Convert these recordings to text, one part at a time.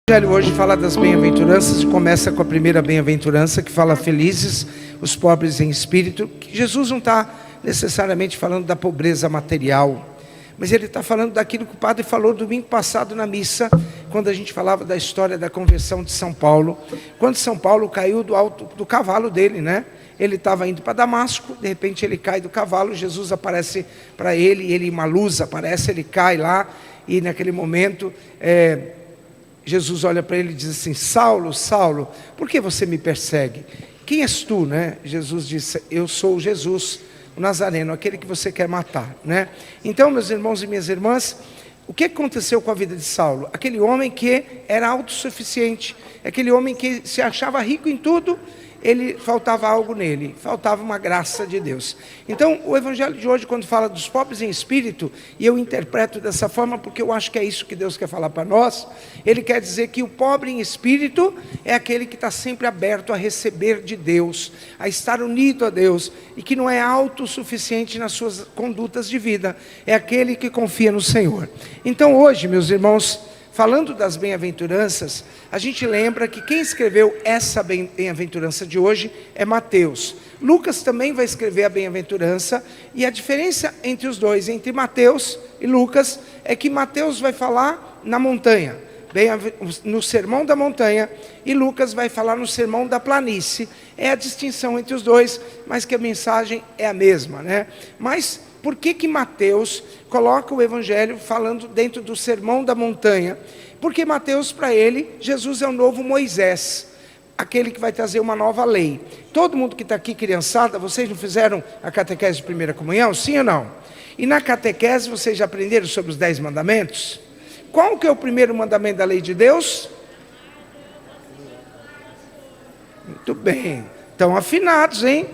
O Evangelho hoje fala das bem-aventuranças e começa com a primeira bem-aventurança, que fala felizes os pobres em espírito. Que Jesus não está necessariamente falando da pobreza material, mas ele está falando daquilo que o padre falou domingo passado na missa, quando a gente falava da história da conversão de São Paulo. Quando São Paulo caiu do alto do cavalo dele, né? Ele estava indo para Damasco, de repente ele cai do cavalo, Jesus aparece para ele, uma luz aparece, ele cai lá, e naquele momento Jesus olha para ele e diz assim: Saulo, Saulo, por que você me persegue? Quem és tu, né? Jesus disse: eu sou Jesus, o Nazareno, aquele que você quer matar, né? Então, meus irmãos e minhas irmãs, o que aconteceu com a vida de Saulo? Aquele homem que era autossuficiente, aquele homem que se achava rico em tudo, faltava algo nele, faltava uma graça de Deus. Então, o Evangelho de hoje, quando fala dos pobres em espírito, e eu interpreto dessa forma porque eu acho que é isso que Deus quer falar para nós, ele quer dizer que o pobre em espírito é aquele que está sempre aberto a receber de Deus, a estar unido a Deus, e que não é autossuficiente nas suas condutas de vida, é aquele que confia no Senhor. Então hoje, meus irmãos, falando das bem-aventuranças, a gente lembra que quem escreveu essa bem-aventurança de hoje é Mateus. Lucas também vai escrever a bem-aventurança, e a diferença entre os dois, entre Mateus e Lucas, é que Mateus vai falar na montanha, no sermão da montanha, e Lucas vai falar no sermão da planície. É a distinção entre os dois, mas que a mensagem é a mesma, né? Mas por que Mateus coloca o Evangelho falando dentro do sermão da montanha? Porque Mateus, para ele, Jesus é o novo Moisés, aquele que vai trazer uma nova lei. Todo mundo que está aqui, criançada, vocês não fizeram a catequese de primeira comunhão? Sim ou não? E na catequese vocês já aprenderam sobre os 10 mandamentos? Qual que é o primeiro mandamento da lei de Deus? Muito bem, estão afinados, hein?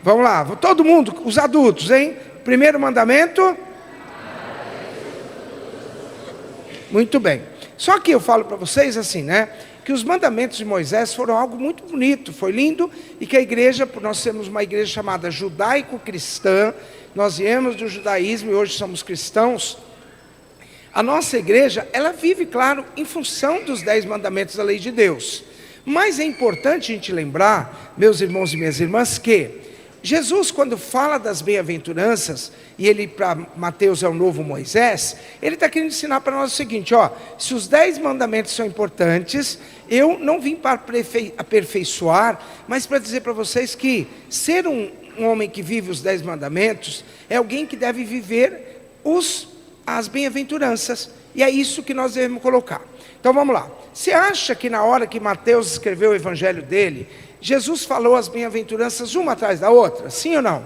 Vamos lá, todo mundo, os adultos, hein? Primeiro mandamento? Muito bem. Só que eu falo para vocês assim, né? Que os mandamentos de Moisés foram algo muito bonito, foi lindo, e que a igreja, por nós sermos uma igreja chamada judaico-cristã, nós viemos do judaísmo e hoje somos cristãos. A nossa igreja, ela vive, claro, em função dos 10 mandamentos da lei de Deus. Mas é importante a gente lembrar, meus irmãos e minhas irmãs, que Jesus, quando fala das bem-aventuranças, e ele para Mateus é o novo Moisés, ele está querendo ensinar para nós o seguinte: se os 10 mandamentos são importantes, eu não vim para aperfeiçoar, mas para dizer para vocês que ser um homem que vive os 10 mandamentos, é alguém que deve viver as bem-aventuranças, e é isso que nós devemos colocar. Então vamos lá. Você acha que na hora que Mateus escreveu o evangelho dele, Jesus falou as bem-aventuranças uma atrás da outra? Sim ou não?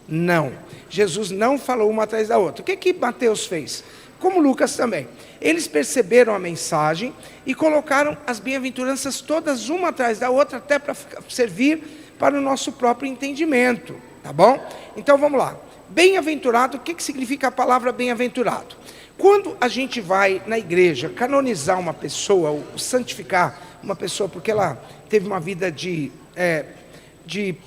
Não. Jesus não falou uma atrás da outra. O que Mateus fez? Como Lucas também. Eles perceberam a mensagem e colocaram as bem-aventuranças todas uma atrás da outra, até para servir para o nosso próprio entendimento. Tá bom? Então vamos lá. Bem-aventurado, o que significa a palavra bem-aventurado? Quando a gente vai na igreja canonizar uma pessoa, ou santificar uma pessoa, porque ela teve uma vida de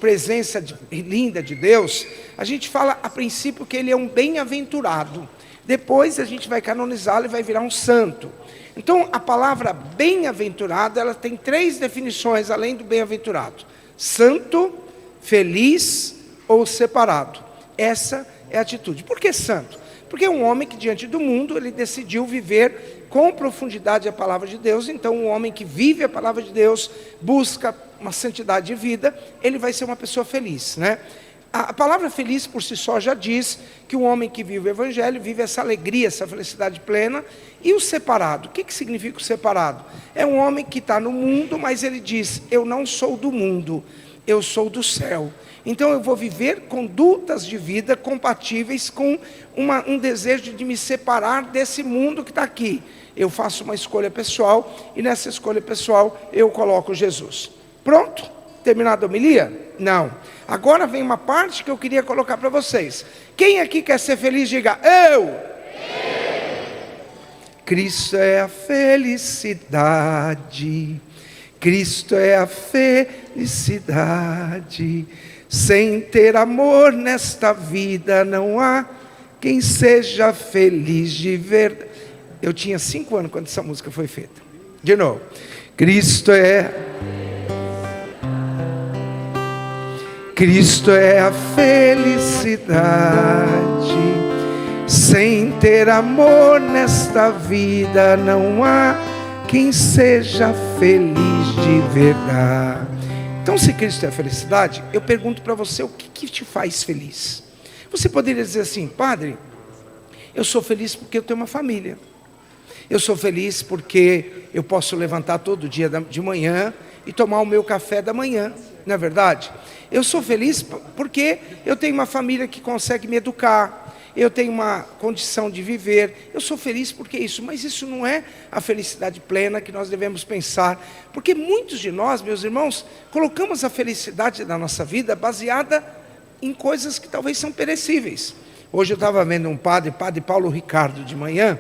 presença linda de Deus, a gente fala a princípio que ele é um bem-aventurado. Depois a gente vai canonizá-lo e vai virar um santo. Então a palavra bem-aventurado, ela tem 3 definições além do bem-aventurado: santo, feliz ou separado. Essa é a atitude. Por que santo? Porque é um homem que diante do mundo, ele decidiu viver com profundidade a palavra de Deus. Então um homem que vive a palavra de Deus, busca uma santidade de vida, ele vai ser uma pessoa feliz, né? A palavra feliz por si só já diz que um homem que vive o evangelho, vive essa alegria, essa felicidade plena. E o separado, o que significa o separado? É um homem que está no mundo, mas ele diz: eu não sou do mundo, eu sou do céu. Então eu vou viver condutas de vida compatíveis com um desejo de me separar desse mundo que está aqui. Eu faço uma escolha pessoal, e nessa escolha pessoal eu coloco Jesus. Pronto? Terminada a homilia? Não. Agora vem uma parte que eu queria colocar para vocês. Quem aqui quer ser feliz, diga: eu! Cristo é a felicidade, Cristo é a felicidade. Sem ter amor nesta vida não há quem seja feliz de verdade. Eu tinha 5 anos quando essa música foi feita. De novo. Cristo é a felicidade. Sem ter amor nesta vida, não há quem seja feliz de verdade. Então, se Cristo é a felicidade, eu pergunto para você, o que te faz feliz? Você poderia dizer assim: padre, eu sou feliz porque eu tenho uma família. Eu sou feliz porque eu posso levantar todo dia de manhã e tomar o meu café da manhã, não é verdade? Eu sou feliz porque eu tenho uma família que consegue me educar. Eu tenho uma condição de viver, eu sou feliz porque isso, mas isso não é a felicidade plena que nós devemos pensar, porque muitos de nós, meus irmãos, colocamos a felicidade da nossa vida baseada em coisas que talvez são perecíveis. Hoje eu estava vendo um padre Paulo Ricardo de manhã,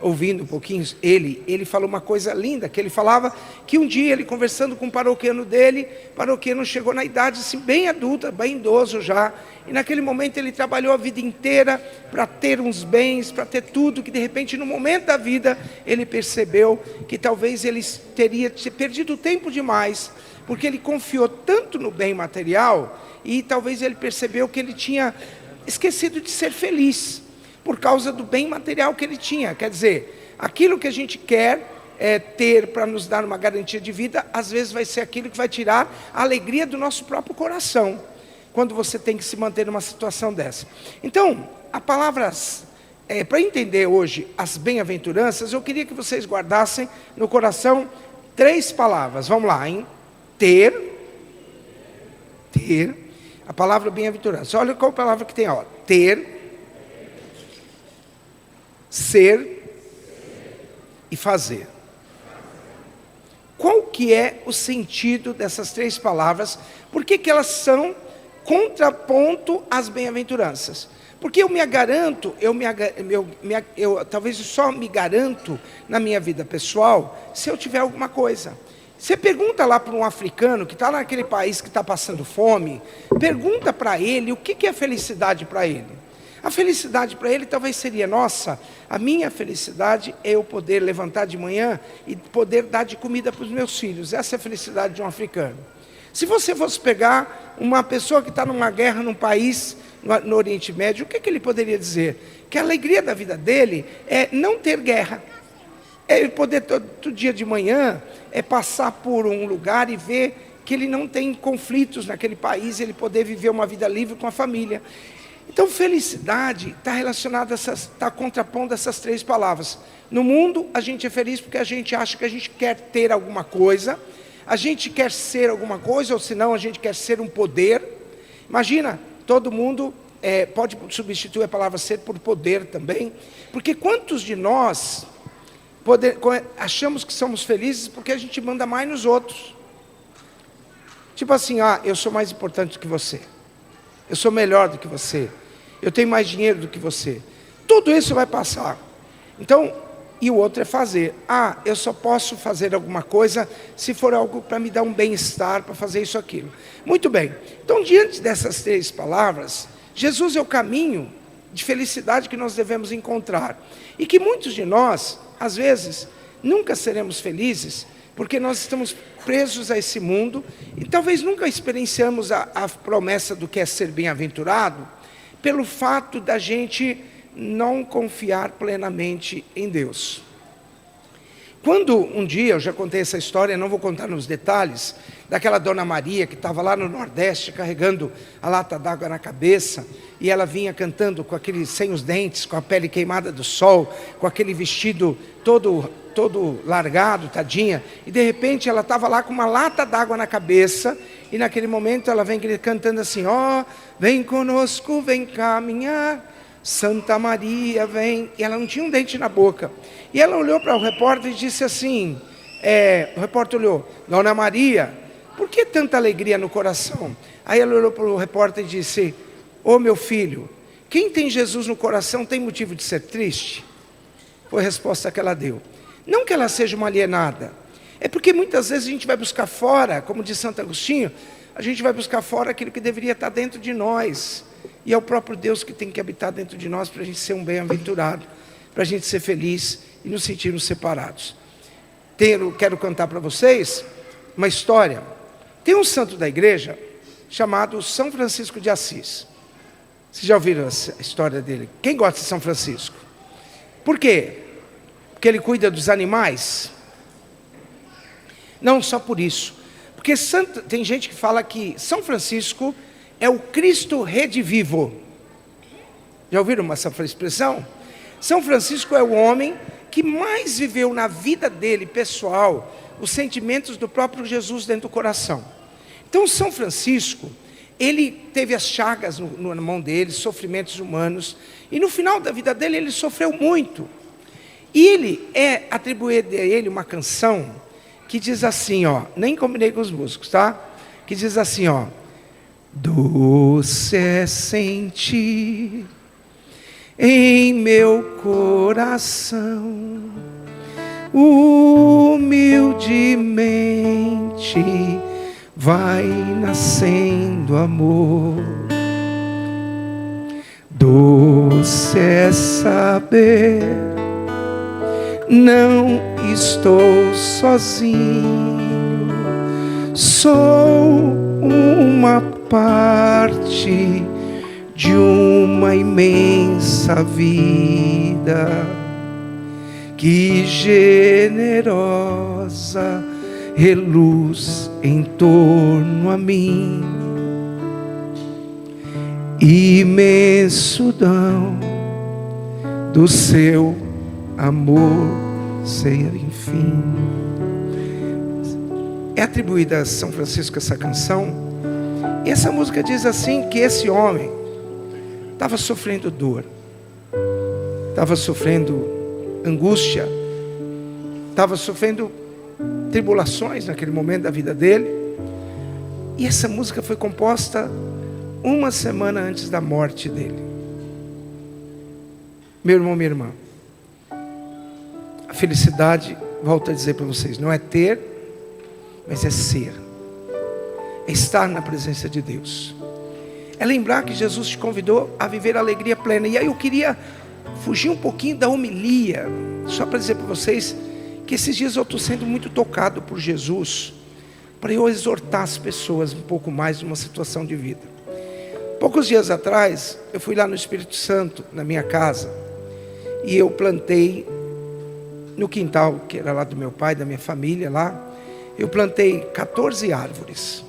ouvindo um pouquinho, ele falou uma coisa linda, que ele falava que um dia ele conversando com um paroquiano dele, o paroquiano chegou na idade assim, bem adulta, bem idoso já, e naquele momento ele trabalhou a vida inteira para ter uns bens, para ter tudo, que de repente no momento da vida ele percebeu que talvez ele teria perdido tempo demais, porque ele confiou tanto no bem material, e talvez ele percebeu que ele tinha esquecido de ser feliz, por causa do bem material que ele tinha. Quer dizer, aquilo que a gente quer ter para nos dar uma garantia de vida, às vezes vai ser aquilo que vai tirar a alegria do nosso próprio coração, quando você tem que se manter numa situação dessa. Então, a palavras, para entender hoje as bem-aventuranças, eu queria que vocês guardassem no coração 3 palavras. Vamos lá, hein? Ter, a palavra bem-aventurança. Olha qual palavra que tem, ó. Ter, ser e fazer. Qual que é o sentido dessas 3 palavras? Por que elas são contraponto às bem-aventuranças? Porque eu me garanto, talvez eu só me garanto na minha vida pessoal se eu tiver alguma coisa. Você pergunta lá para um africano que está naquele país que está passando fome, pergunta para ele o que é felicidade para ele. A felicidade para ele talvez seria: nossa, a minha felicidade é eu poder levantar de manhã e poder dar de comida para os meus filhos. Essa é a felicidade de um africano. Se você fosse pegar uma pessoa que está numa guerra num país no Oriente Médio, o que ele poderia dizer? Que a alegria da vida dele é não ter guerra. É ele poder todo dia de manhã passar por um lugar e ver que ele não tem conflitos naquele país, ele poder viver uma vida livre com a família. Então, felicidade está relacionada, está contrapondo essas 3 palavras. No mundo, a gente é feliz porque a gente acha que a gente quer ter alguma coisa, a gente quer ser alguma coisa, ou senão a gente quer ser um poder. Imagina, todo mundo pode substituir a palavra ser por poder também, porque quantos de nós achamos que somos felizes porque a gente manda mais nos outros? Tipo assim, eu sou mais importante do que você. Eu sou melhor do que você, eu tenho mais dinheiro do que você. Tudo isso vai passar. Então, e o outro é fazer. Eu só posso fazer alguma coisa se for algo para me dar um bem-estar, para fazer isso, aquilo. Muito bem. Então, diante dessas 3 palavras, Jesus é o caminho de felicidade que nós devemos encontrar. E que muitos de nós, às vezes, nunca seremos felizes, porque nós estamos presos a esse mundo e talvez nunca experienciamos a promessa do que é ser bem-aventurado, pelo fato da gente não confiar plenamente em Deus. Quando um dia, eu já contei essa história, não vou contar nos detalhes, daquela Dona Maria que estava lá no Nordeste carregando a lata d'água na cabeça, e ela vinha cantando com aquele, sem os dentes, com a pele queimada do sol, com aquele vestido todo largado, tadinha, e de repente ela estava lá com uma lata d'água na cabeça, e naquele momento ela vem cantando assim: vem conosco, vem caminhar, Santa Maria vem. E ela não tinha um dente na boca, e ela olhou para o repórter e disse assim, o repórter olhou: Dona Maria, por que tanta alegria no coração? Aí ela olhou para o repórter e disse: meu filho, quem tem Jesus no coração tem motivo de ser triste? Foi a resposta que ela deu. Não que ela seja uma alienada, é porque muitas vezes a gente vai buscar fora, como diz Santo Agostinho, a gente vai buscar fora aquilo que deveria estar dentro de nós, e é o próprio Deus que tem que habitar dentro de nós para a gente ser um bem-aventurado, para a gente ser feliz e nos sentirmos separados. quero contar para vocês uma história. Tem um santo da igreja chamado São Francisco de Assis. Vocês já ouviram a história dele? Quem gosta de São Francisco? Por quê? Porque ele cuida dos animais? Não só por isso. Porque tem gente que fala que São Francisco é o Cristo redivivo. Já ouviram essa expressão? São Francisco é o homem que mais viveu na vida dele, pessoal, os sentimentos do próprio Jesus dentro do coração. Então São Francisco, ele teve as chagas na mão dele, sofrimentos humanos, e no final da vida dele ele sofreu muito. E ele atribuído a ele uma canção que diz assim, ó, nem combinei com os músicos, tá? Que diz assim, ó: doce é sentir em meu coração, humildemente vai nascendo amor. Doce é saber, não estou sozinho, sou uma parte de uma imensa vida que generosa reluz em torno a mim. Imenso dom do seu amor sem enfim. É atribuída a São Francisco essa canção. E essa música diz assim, que esse homem estava sofrendo dor, estava sofrendo angústia, estava sofrendo tribulações naquele momento da vida dele. E essa música foi composta uma semana antes da morte dele. Meu irmão, minha irmã, a felicidade, volto a dizer para vocês, não é ter, mas é ser. É estar na presença de Deus. É lembrar que Jesus te convidou a viver a alegria plena. E aí eu queria fugir um pouquinho da homilia, só para dizer para vocês que esses dias eu estou sendo muito tocado por Jesus, para eu exortar as pessoas um pouco mais numa situação de vida. Poucos dias atrás, eu fui lá no Espírito Santo, na minha casa, e eu plantei no quintal, que era lá do meu pai, da minha família lá, eu plantei 14 árvores.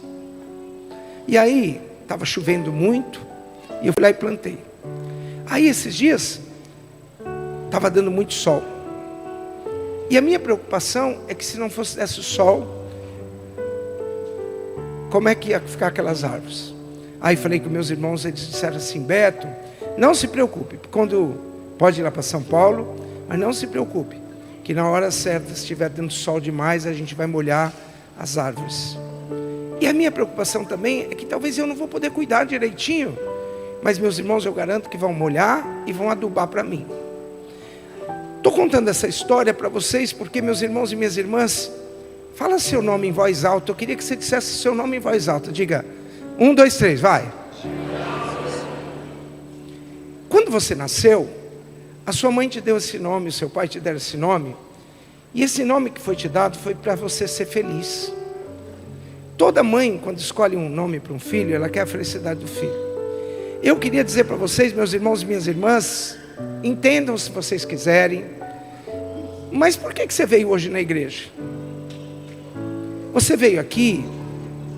E aí, estava chovendo muito, e eu fui lá e plantei. Aí esses dias, estava dando muito sol. E a minha preocupação é que se não fosse desse o sol, como é que ia ficar aquelas árvores? Aí falei com meus irmãos, eles disseram assim: Beto, não se preocupe, quando pode ir lá para São Paulo, mas não se preocupe, que na hora certa, se estiver dando sol demais, a gente vai molhar as árvores. E a minha preocupação também é que talvez eu não vou poder cuidar direitinho, mas meus irmãos eu garanto que vão molhar e vão adubar para mim. Estou contando essa história para vocês porque, meus irmãos e minhas irmãs, fala seu nome em voz alta. Eu queria que você dissesse seu nome em voz alta. Diga 1, 2, 3, vai. Quando você nasceu, a sua mãe te deu esse nome, o seu pai te deu esse nome, e esse nome que foi te dado foi para você ser feliz. Toda mãe, quando escolhe um nome para um filho, ela quer a felicidade do filho. Eu queria dizer para vocês, meus irmãos e minhas irmãs, entendam se vocês quiserem, mas por que você veio hoje na igreja? Você veio aqui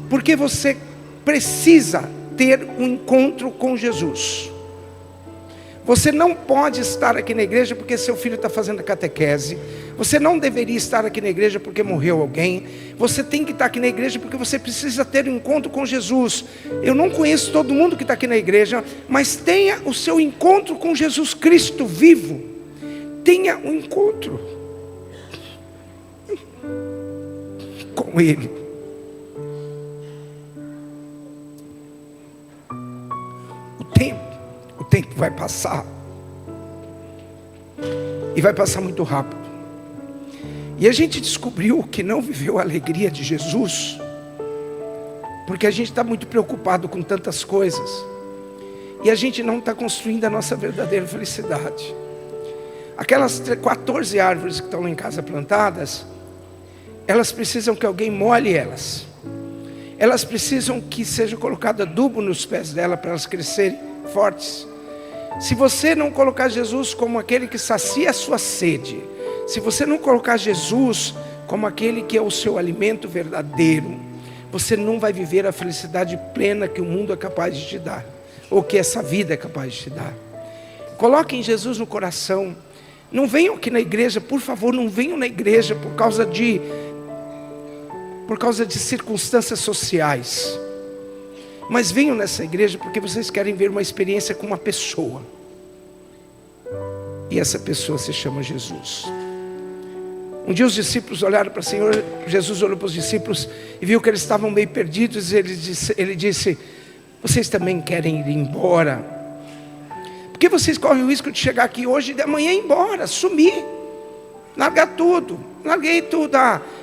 porque você precisa ter um encontro com Jesus. Você não pode estar aqui na igreja porque seu filho está fazendo catequese. Você não deveria estar aqui na igreja porque morreu alguém. Você tem que estar aqui na igreja porque você precisa ter um encontro com Jesus. Eu não conheço todo mundo que está aqui na igreja, mas tenha o seu encontro com Jesus Cristo vivo. Tenha um encontro com Ele. O tempo vai passar. E vai passar muito rápido. E a gente descobriu que não viveu a alegria de Jesus porque a gente está muito preocupado com tantas coisas. E a gente não está construindo a nossa verdadeira felicidade. Aquelas 14 árvores que estão lá em casa plantadas, elas precisam que alguém molhe elas. Elas precisam que seja colocado adubo nos pés dela para elas crescerem fortes. Se você não colocar Jesus como aquele que sacia a sua sede, se você não colocar Jesus como aquele que é o seu alimento verdadeiro, você não vai viver a felicidade plena que o mundo é capaz de te dar, ou que essa vida é capaz de te dar. Coloquem Jesus no coração. Não venham aqui na igreja, por favor, não venham na igreja por causa de circunstâncias sociais. Mas venham nessa igreja porque vocês querem ver uma experiência com uma pessoa. E essa pessoa se chama Jesus. Um dia os discípulos olharam para o Senhor. Jesus olhou para os discípulos e viu que eles estavam meio perdidos. Ele disse: vocês também querem ir embora? Porque vocês correm o risco de chegar aqui hoje e de amanhã ir embora, sumir, largar tudo. Larguei tudo.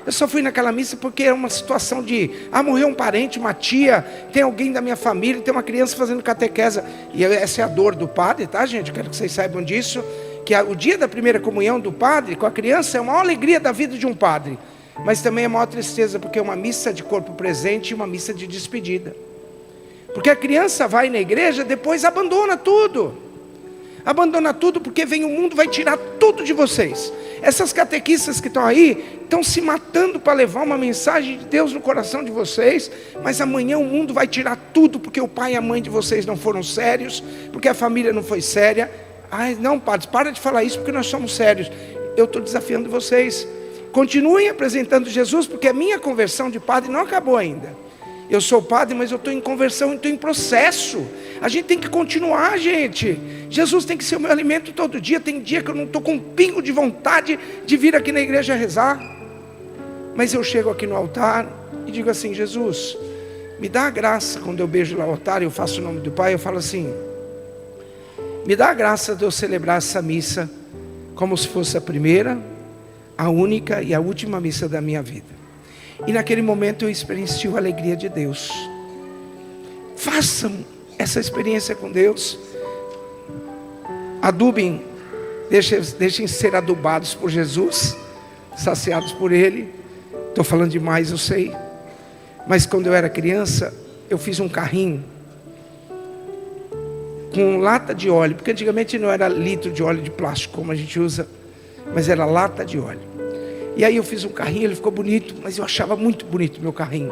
Eu só fui naquela missa porque é uma situação de morreu um parente, uma tia, tem alguém da minha família, tem uma criança fazendo catequese. E essa é a dor do padre, tá, gente? Eu quero que vocês saibam disso, que o dia da primeira comunhão do padre com a criança é a maior alegria da vida de um padre, mas também é a maior tristeza, porque é uma missa de corpo presente e uma missa de despedida. Porque a criança vai na igreja, depois abandona tudo porque vem o mundo, vai tirar tudo de vocês. Essas catequistas que estão aí, estão se matando para levar uma mensagem de Deus no coração de vocês, mas amanhã o mundo vai tirar tudo, porque o pai e a mãe de vocês não foram sérios, porque a família não foi séria. Não, padre, para de falar isso, porque nós somos sérios. Eu estou desafiando vocês, continuem apresentando Jesus, porque a minha conversão de padre não acabou ainda. Eu sou padre, mas eu estou em conversão, estou em processo. A gente tem que continuar, gente. Jesus tem que ser o meu alimento todo dia. Tem dia que eu não estou com um pingo de vontade de vir aqui na igreja rezar, mas eu chego aqui no altar e digo assim: Jesus, me dá a graça. Quando eu beijo lá o altar, eu faço o nome do Pai, eu falo assim: me dá a graça de eu celebrar essa missa como se fosse a primeira, a única e a última missa da minha vida. E naquele momento eu experienciei a alegria de Deus. Façam essa experiência com Deus. Adubem, deixem ser adubados por Jesus, saciados por Ele. Estou falando demais, eu sei. Mas quando eu era criança, eu fiz um carrinho com lata de óleo, porque antigamente não era litro de óleo de plástico como a gente usa, mas era lata de óleo. E aí eu fiz um carrinho, ele ficou bonito, mas eu achava muito bonito o meu carrinho.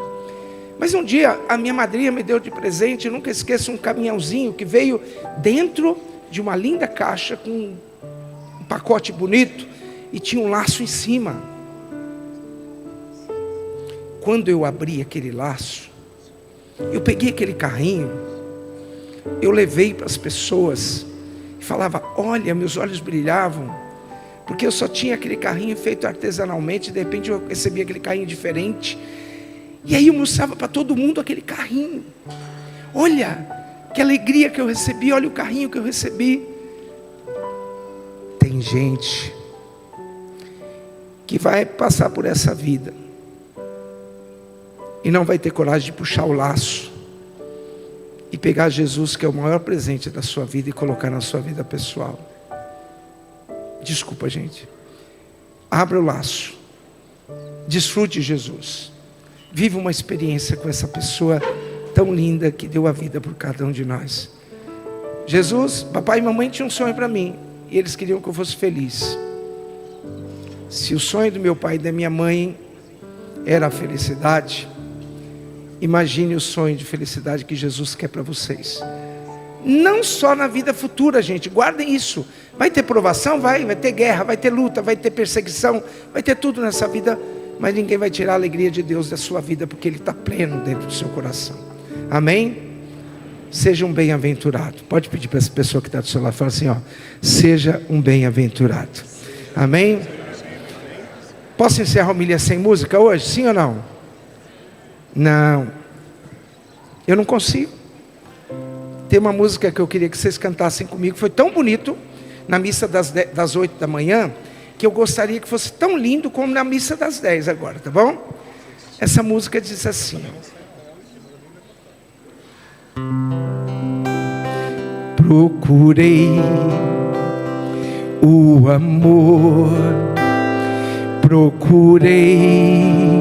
Mas um dia a minha madrinha me deu de presente, eu nunca esqueço, um caminhãozinho que veio dentro de uma linda caixa com um pacote bonito e tinha um laço em cima. Quando eu abri aquele laço, eu peguei aquele carrinho, eu levei para as pessoas e falava: olha, meus olhos brilhavam, porque eu só tinha aquele carrinho feito artesanalmente. De repente eu recebi aquele carrinho diferente, e aí eu mostrava para todo mundo aquele carrinho. Olha que alegria que eu recebi, olha o carrinho que eu recebi. Tem gente que vai passar por essa vida e não vai ter coragem de puxar o laço e pegar Jesus, que é o maior presente da sua vida, e colocar na sua vida pessoal. Desculpa, gente. Abra o laço. Desfrute Jesus. Viva uma experiência com essa pessoa tão linda que deu a vida por cada um de nós. Jesus, papai e mamãe tinham um sonho para mim, e eles queriam que eu fosse feliz. Se o sonho do meu pai e da minha mãe era a felicidade, imagine o sonho de felicidade que Jesus quer para vocês. Não só na vida futura, gente, guardem isso. Vai ter provação? Vai ter guerra, vai ter luta, vai ter perseguição, vai ter tudo nessa vida, mas ninguém vai tirar a alegria de Deus da sua vida, porque Ele está pleno dentro do seu coração. Amém? Seja um bem-aventurado. Pode pedir para essa pessoa que está do seu lado, fala assim, ó: seja um bem-aventurado. Amém? Posso encerrar a homilia sem música hoje? Sim ou não? Não. Eu não consigo. Tem uma música que eu queria que vocês cantassem comigo. Foi tão bonito na missa das 8 da manhã, que eu gostaria que fosse tão lindo como na missa das 10 agora, tá bom? Essa música diz assim: procurei o amor, procurei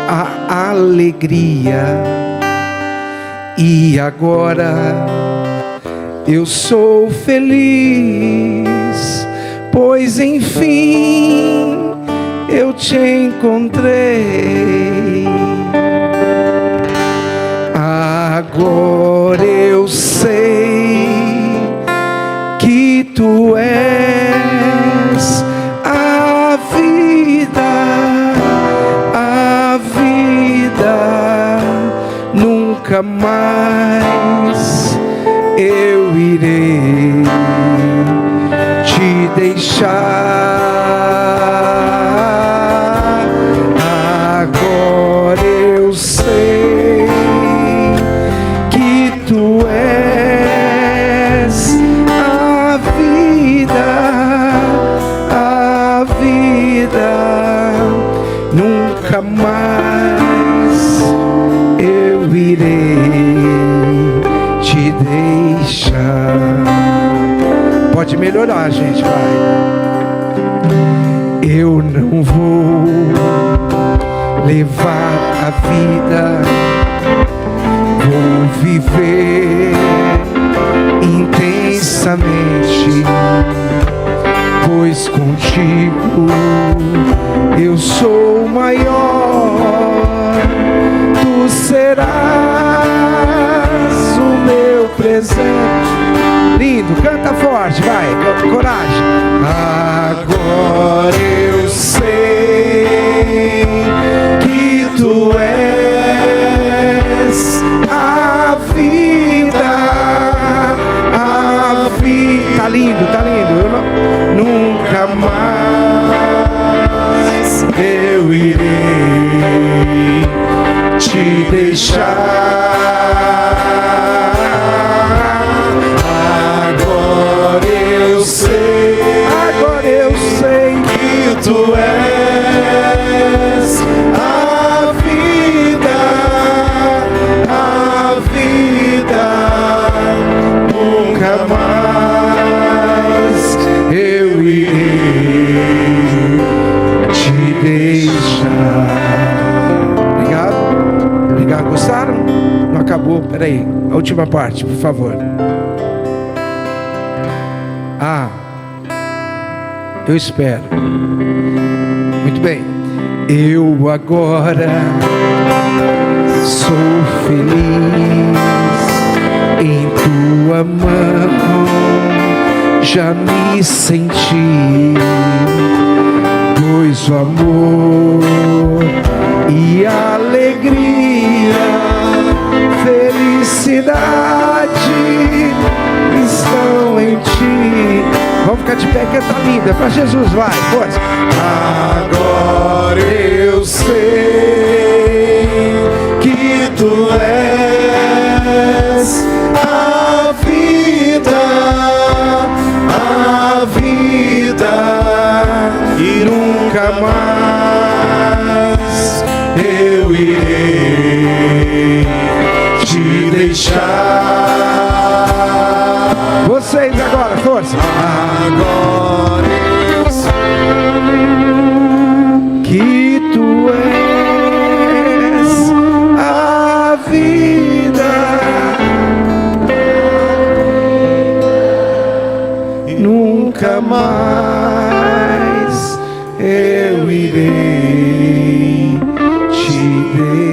a alegria e agora eu sou feliz, pois enfim eu te encontrei. Agora eu sei que tu és a vida, nunca mais eu irei te deixar. Agora eu sei que tu és a vida, nunca mais eu irei te deixar. Pode melhorar, gente, vai. Eu não vou levar a vida, vou viver intensamente, pois contigo eu sou maior. Tu serás o meu presente. Lindo, canta forte, vai, coragem. Agora eu sei que tu és a vida, a vida. Tá lindo, tá lindo. Nunca mais eu irei te deixar. Agora eu sei que tu és a vida, nunca mais eu irei te deixar. Obrigado, obrigado. Gostaram? Não acabou, peraí, a última parte, por favor. Eu espero. Muito bem. Eu agora sou feliz em tua mão, já me senti, pois o amor e a alegria, felicidade estão em ti. Vamos ficar de pé, que tá linda, para Jesus, vai, força. Agora eu sei que tu és a vida, e nunca mais eu irei te deixar. Vocês agora, força. Agora eu sei que tu és a vida, nunca mais eu irei te deixar.